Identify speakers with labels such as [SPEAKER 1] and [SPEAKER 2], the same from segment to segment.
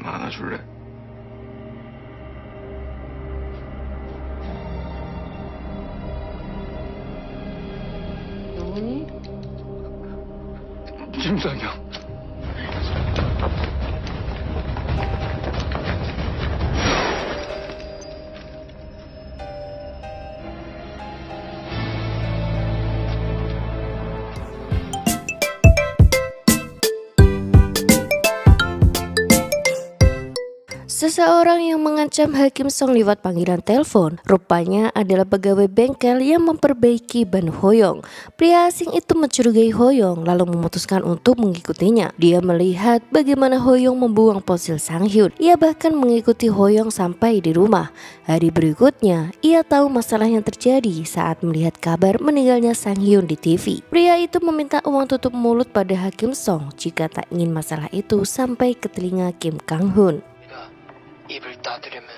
[SPEAKER 1] 좀 안아줄래?
[SPEAKER 2] 영훈이?
[SPEAKER 1] 김상영.
[SPEAKER 3] Seseorang yang mengancam Hakim Song lewat panggilan telepon rupanya adalah pegawai bengkel yang memperbaiki ban Hoyong. Pria asing itu mencurigai Hoyong lalu memutuskan untuk mengikutinya. Dia melihat bagaimana Hoyong membuang fosil Sang Hyun. Ia bahkan mengikuti Hoyong sampai di rumah. Hari berikutnya, ia tahu masalah yang terjadi saat melihat kabar meninggalnya Sang Hyun di TV. Pria itu meminta uang tutup mulut pada Hakim Song jika tak ingin masalah itu sampai ke telinga Kim Kang Hun.
[SPEAKER 1] 입을 따드려면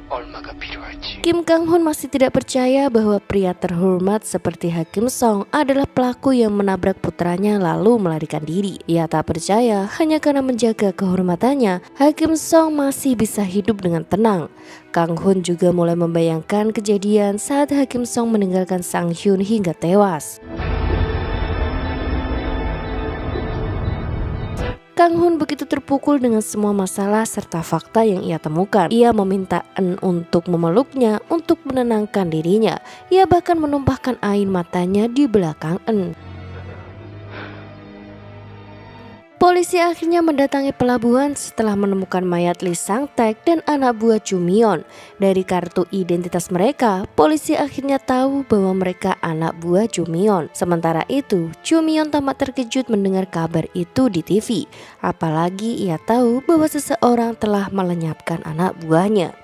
[SPEAKER 1] 얼마가 필요할지.
[SPEAKER 3] Kim Kang Hun masih tidak percaya bahwa pria terhormat seperti Hakim Song adalah pelaku yang menabrak putranya lalu melarikan diri. Ia tak percaya hanya karena menjaga kehormatannya, Hakim Song masih bisa hidup dengan tenang. Kang Hun juga mulai membayangkan kejadian saat Hakim Song meninggalkan Sang Hyun hingga tewas. Kang Hun begitu terpukul dengan semua masalah serta fakta yang ia temukan. Ia meminta En untuk memeluknya untuk menenangkan dirinya. Ia bahkan menumpahkan air matanya di belakang En. Polisi akhirnya mendatangi pelabuhan setelah menemukan mayat Lee Sang-taek dan anak buah Chu Myon. Dari kartu identitas mereka, polisi akhirnya tahu bahwa mereka anak buah Chu Myon. Sementara itu, Chu Myon tampak terkejut mendengar kabar itu di TV. Apalagi ia tahu bahwa seseorang telah melenyapkan anak buahnya.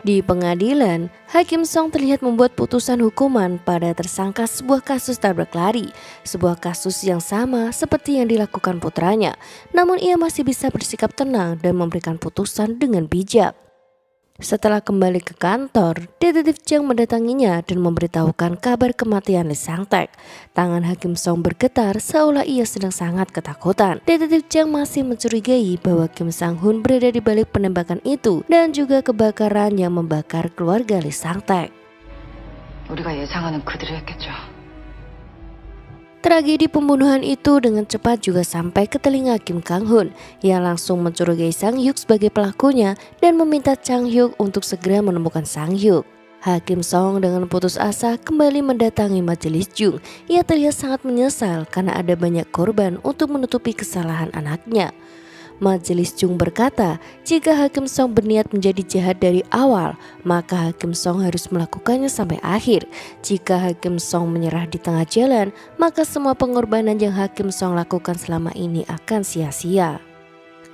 [SPEAKER 3] Di pengadilan, Hakim Song terlihat membuat putusan hukuman pada tersangka sebuah kasus tabrak lari, sebuah kasus yang sama seperti yang dilakukan putranya. Namun ia masih bisa bersikap tenang dan memberikan putusan dengan bijak. Setelah kembali ke kantor, detektif Chang mendatanginya dan memberitahukan kabar kematian Lee Sang-taek. Tangan Hakim Song bergetar seolah ia sedang sangat ketakutan. Detektif Chang masih mencurigai bahwa Kim Sang-hun berada di balik penembakan itu dan juga kebakaran yang membakar keluarga Lee Sang-taek.
[SPEAKER 2] 우리가 예상하는 그들이 했겠죠.
[SPEAKER 3] Tragedi pembunuhan itu dengan cepat juga sampai ke telinga Kim Kang Hun. Ia langsung mencurigai Sang Hyuk sebagai pelakunya dan meminta Chang Hyuk untuk segera menemukan Sang Hyuk. Hakim Song dengan putus asa kembali mendatangi majelis Jung. Ia terlihat sangat menyesal karena ada banyak korban untuk menutupi kesalahan anaknya. Majelis Jung berkata, jika Hakim Song berniat menjadi jahat dari awal, maka Hakim Song harus melakukannya sampai akhir. Jika Hakim Song menyerah di tengah jalan, maka semua pengorbanan yang Hakim Song lakukan selama ini akan sia-sia.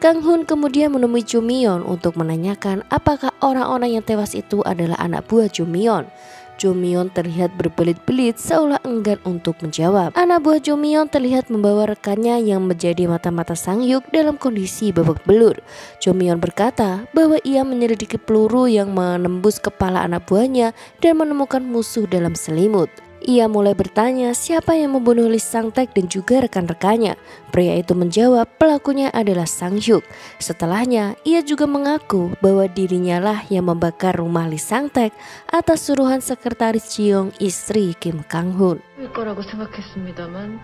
[SPEAKER 3] Kang Hun kemudian menemui Chu Myon untuk menanyakan apakah orang-orang yang tewas itu adalah anak buah Chu Myon. Chu Myon terlihat berbelit-belit seolah enggan untuk menjawab. Anak buah Chu Myon terlihat membawa rekannya yang menjadi mata-mata Sang Hyuk dalam kondisi babak belur. Chu Myon berkata bahwa ia menyelidiki peluru yang menembus kepala anak buahnya dan menemukan musuh dalam selimut. Ia mulai bertanya siapa yang membunuh Lee Sang-taek dan juga rekan-rekannya. Pria itu menjawab pelakunya adalah Sang Hyuk. Setelahnya, ia juga mengaku bahwa dirinya lah yang membakar rumah Lee Sang-taek atas suruhan sekretaris Jiong, istri Kim Kang Hun.
[SPEAKER 2] 거라고 생각했습니다만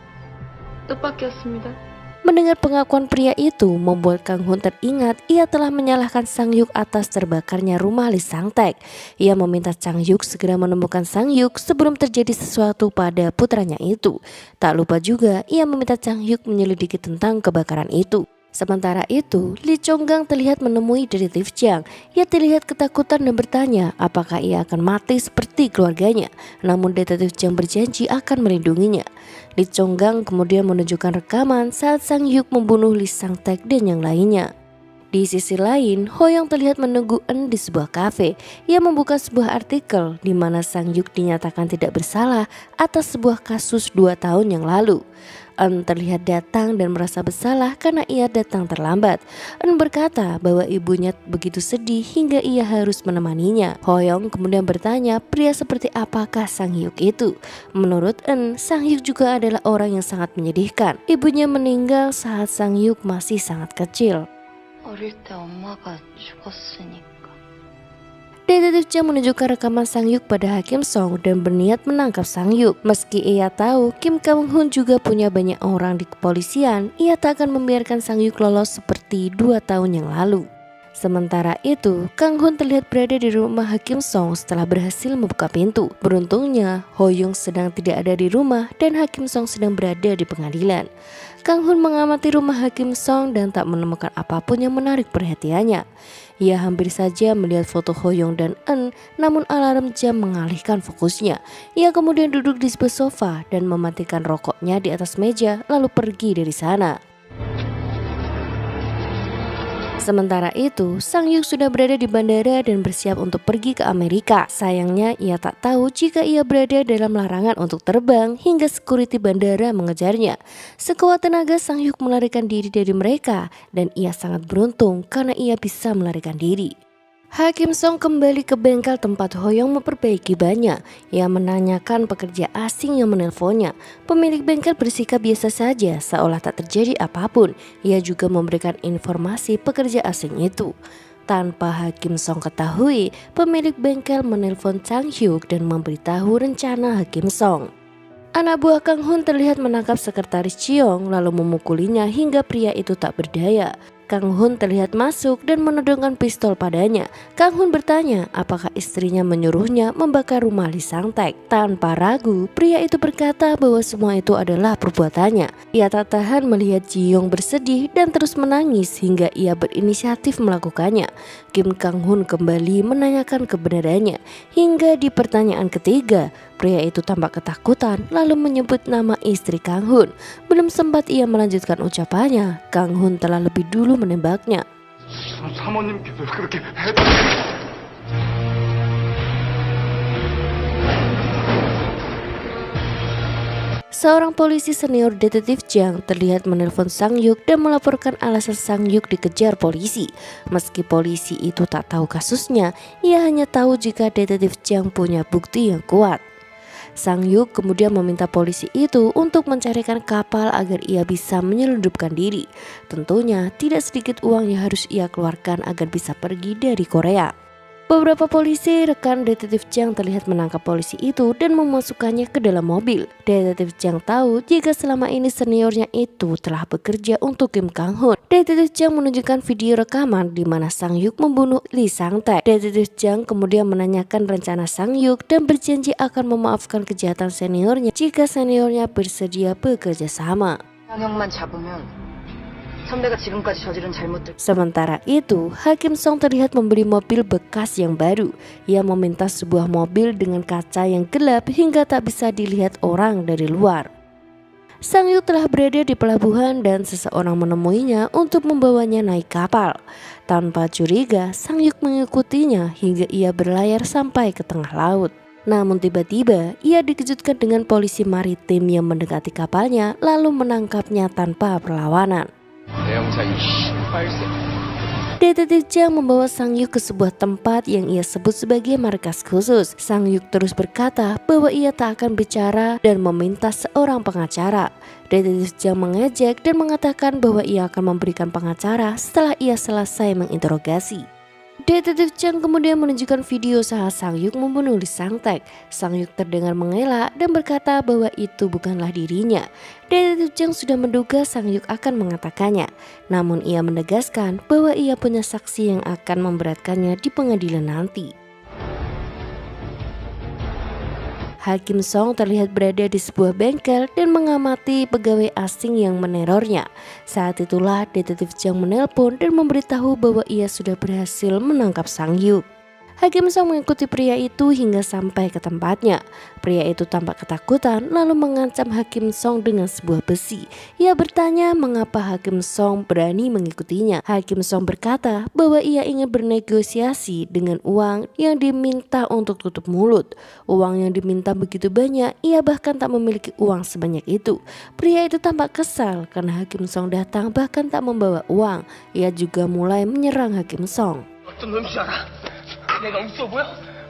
[SPEAKER 2] 뜻밖이었습니다.
[SPEAKER 3] Mendengar pengakuan pria itu membuat Kang Hun teringat ia telah menyalahkan Sang Hyuk atas terbakarnya rumah Lee Sang-taek. Ia meminta Sang Hyuk segera menemukan Sang Hyuk sebelum terjadi sesuatu pada putranya itu. Tak lupa juga ia meminta Sang Hyuk menyelidiki tentang kebakaran itu. Sementara itu, Lee Chong-gang terlihat menemui detektif Chang. Ia terlihat ketakutan dan bertanya apakah ia akan mati seperti keluarganya. Namun detektif Chang berjanji akan melindunginya. Lee Chong-gang kemudian menunjukkan rekaman saat Sang Hyuk membunuh Lee Sang-taek dan yang lainnya. Di sisi lain, Hoyong terlihat menunggu En di sebuah kafe. Ia membuka sebuah artikel di mana Sang Hyuk dinyatakan tidak bersalah atas sebuah kasus 2 tahun yang lalu. Eun terlihat datang dan merasa bersalah karena ia datang terlambat. Eun berkata bahwa ibunya begitu sedih hingga ia harus menemaninya. Hoyoung kemudian bertanya pria seperti apakah Sang Hyuk itu. Menurut Eun, Sang Hyuk juga adalah orang yang sangat menyedihkan. Ibunya meninggal saat Sang Hyuk masih sangat kecil.
[SPEAKER 2] 어릴 때 엄마가 죽었으니까.
[SPEAKER 3] Detektif Jang menunjukkan rekaman Sang Hyuk pada Hakim Song dan berniat menangkap Sang Hyuk. Meski ia tahu Kim Kang Hoon juga punya banyak orang di kepolisian, ia tak akan membiarkan Sang Hyuk lolos seperti 2 tahun yang lalu. Sementara itu, Kang Hoon terlihat berada di rumah Hakim Song setelah berhasil membuka pintu. Beruntungnya, Hoyoung sedang tidak ada di rumah dan Hakim Song sedang berada di pengadilan. Kang Hoon mengamati rumah Hakim Song dan tak menemukan apapun yang menarik perhatiannya. Ia hampir saja melihat foto Hoyoung dan Eun, namun alarm jam mengalihkan fokusnya. Ia kemudian duduk di sebuah sofa dan mematikan rokoknya di atas meja lalu pergi dari sana. Sementara itu, Sang Hyuk sudah berada di bandara dan bersiap untuk pergi ke Amerika. Sayangnya, ia tak tahu jika ia berada dalam larangan untuk terbang hingga security bandara mengejarnya. Sekuat tenaga, Sang Hyuk melarikan diri dari mereka dan ia sangat beruntung karena ia bisa melarikan diri. Hakim Song kembali ke bengkel tempat Hoyoung memperbaiki bannya. Ia menanyakan pekerja asing yang menelponnya. Pemilik bengkel bersikap biasa saja, seolah tak terjadi apapun. Ia juga memberikan informasi pekerja asing itu. Tanpa Hakim Song ketahui, pemilik bengkel menelpon Sang Hyuk dan memberitahu rencana Hakim Song. Anak buah Kang Hoon terlihat menangkap sekretaris Cheong lalu memukulinya hingga pria itu tak berdaya. Kang Hoon terlihat masuk dan menodongkan pistol padanya. Kang Hoon bertanya apakah istrinya menyuruhnya membakar rumah Lee Sang-taek. Tanpa ragu, pria itu berkata bahwa semua itu adalah perbuatannya. Ia tak tahan melihat Ji-young bersedih dan terus menangis hingga ia berinisiatif melakukannya. Kim Kang Hoon kembali menanyakan kebenarannya. Hingga di pertanyaan ketiga, pria itu tampak ketakutan lalu menyebut nama istri Kang Hoon. Belum sempat ia melanjutkan ucapannya, Kang Hoon telah lebih dulu menembaknya.
[SPEAKER 4] 사모님께서 그렇게
[SPEAKER 3] Seorang polisi senior detektif Jang terlihat menelpon Sang Hyuk dan melaporkan alasan Sang Hyuk dikejar polisi. Meski polisi itu tak tahu kasusnya, ia hanya tahu jika detektif Jang punya bukti yang kuat. Sang Hyuk kemudian meminta polisi itu untuk mencarikan kapal agar ia bisa menyelundupkan diri. Tentunya tidak sedikit uang yang harus ia keluarkan agar bisa pergi dari Korea. Beberapa polisi rekan detektif Jang terlihat menangkap polisi itu dan memasukkannya ke dalam mobil. Detektif Jang tahu jika selama ini seniornya itu telah bekerja untuk Kim Kang Hoon. Detektif Jang menunjukkan video rekaman di mana Sang Hyuk membunuh Lee Sang-taek. Detektif Jang kemudian menanyakan rencana Sang Hyuk dan berjanji akan memaafkan kejahatan seniornya jika seniornya bersedia bekerja sama.
[SPEAKER 2] 형만 잡으면 선배가 지금까지 저지른 잘못들.
[SPEAKER 3] Sementara itu, Hakim Song terlihat membeli mobil bekas yang baru. Ia meminta sebuah mobil dengan kaca yang gelap hingga tak bisa dilihat orang dari luar. Sang Hyuk telah berada di pelabuhan dan seseorang menemuinya untuk membawanya naik kapal. Tanpa curiga, Sang Hyuk mengikutinya hingga ia berlayar sampai ke tengah laut. Namun tiba-tiba ia dikejutkan dengan polisi maritim yang mendekati kapalnya lalu menangkapnya tanpa perlawanan.
[SPEAKER 4] 대형사 이 빨새.
[SPEAKER 3] Detektif Jang membawa Sang Hyuk ke sebuah tempat yang ia sebut sebagai markas khusus. Sang Hyuk terus berkata bahwa ia tak akan bicara dan meminta seorang pengacara. Detektif Jang mengejek dan mengatakan bahwa ia akan memberikan pengacara setelah ia selesai menginterogasi. Detektif Jang kemudian menunjukkan video saat Sang Hyuk membunuh Lee Sang-taek. Sang Hyuk terdengar mengelak dan berkata bahwa itu bukanlah dirinya. Detektif Jang sudah menduga Sang Hyuk akan mengatakannya. Namun ia menegaskan bahwa ia punya saksi yang akan memberatkannya di pengadilan nanti. Hakim Song terlihat berada di sebuah bengkel dan mengamati pegawai asing yang menerornya. Saat itulah detektif Jang menelpon dan memberitahu bahwa ia sudah berhasil menangkap Sang Hyuk. Hakim Song mengikuti pria itu hingga sampai ke tempatnya. Pria itu tampak ketakutan lalu mengancam Hakim Song dengan sebuah besi. Ia bertanya mengapa Hakim Song berani mengikutinya. Hakim Song berkata bahwa ia ingin bernegosiasi dengan uang yang diminta untuk tutup mulut. Uang yang diminta begitu banyak, ia bahkan tak memiliki uang sebanyak itu. Pria itu tampak kesal karena Hakim Song datang bahkan tak membawa uang. Ia juga mulai menyerang Hakim Song.
[SPEAKER 1] 어떤 놈인 줄 알아? 내가 있어 보여?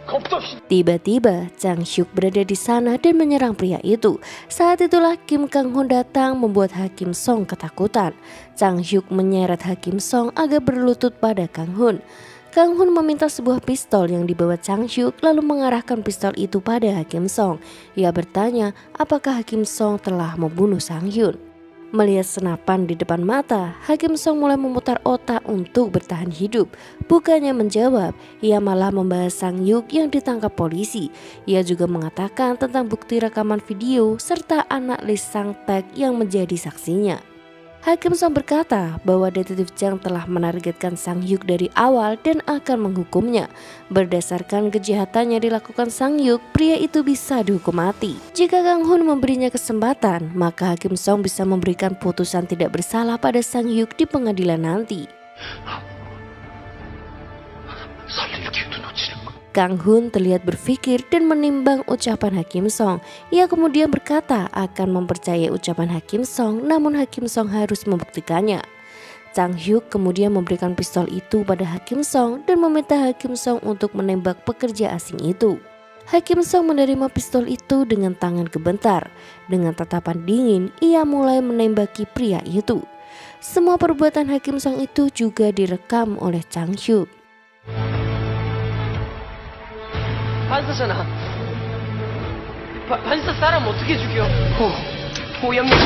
[SPEAKER 1] 겁도 없이.
[SPEAKER 3] Tiba-tiba Chang Hyuk berada di sana dan menyerang pria itu. Saat itulah Kim Kang Hun datang membuat Hakim Song ketakutan. Chang Hyuk menyeret Hakim Song agar berlutut pada Kang Hun. Kang Hun meminta sebuah pistol yang dibawa Chang Hyuk lalu mengarahkan pistol itu pada Hakim Song. Ia bertanya apakah Hakim Song telah membunuh Sang Hyun. Melihat senapan di depan mata, Hakim Song mulai memutar otak untuk bertahan hidup. Bukannya menjawab, ia malah membahas Sang Hyuk yang ditangkap polisi. Ia juga mengatakan tentang bukti rekaman video serta anak Lee Sang Taek yang menjadi saksinya. Hakim Song berkata bahwa detektif Jang telah menargetkan Sang Hyuk dari awal dan akan menghukumnya. Berdasarkan kejahatan yang dilakukan Sang Hyuk, pria itu bisa dihukum mati. Jika Kang Hun memberinya kesempatan, maka Hakim Song bisa memberikan putusan tidak bersalah pada Sang Hyuk di pengadilan nanti.
[SPEAKER 1] 살릴 기회도 놓치는 거.
[SPEAKER 3] Kang Hun terlihat berpikir dan menimbang ucapan Hakim Song. Ia kemudian berkata akan mempercayai ucapan Hakim Song, namun Hakim Song harus membuktikannya. Chang Hyuk kemudian memberikan pistol itu pada Hakim Song dan meminta Hakim Song untuk menembak pekerja asing itu. Hakim Song menerima pistol itu dengan tangan gemetar. Dengan tatapan dingin, ia mulai menembaki pria itu. Semua perbuatan Hakim Song itu juga direkam oleh Chang Hyuk.
[SPEAKER 1] 반사잖아. 반사 사람 어떻게 죽여? 호 양력.